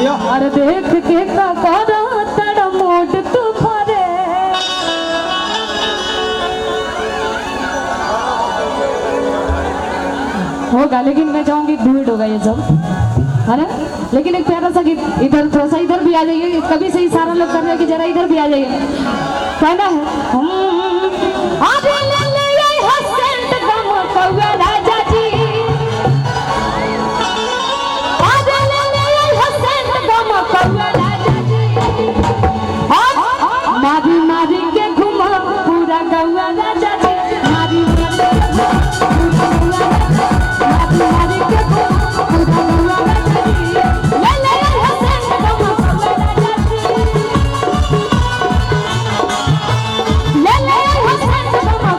अरे देख के करा तेरा मोड तू भरे होगा, लेकिन मैं चाहूंगी डुएट होगा ये सब, है ना। लेकिन एक प्यारा सा गीत, इधर थोड़ा सा इधर भी आ जाइए, कभी से इशारा लोग कर रहे हैं कि जरा इधर भी आ जाइए। कहना है मारी मारी के घुमा पूरा गौवा राजा जी, मारी मारी के घुमा पूरा गौवा राजा जी, ले ले हसन गौवा राजा जी, ले ले हसन गौवा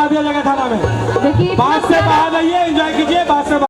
दिया जाएगा थाना में। देखिए बात से बाहर आइए, एंजॉय कीजिए, बात से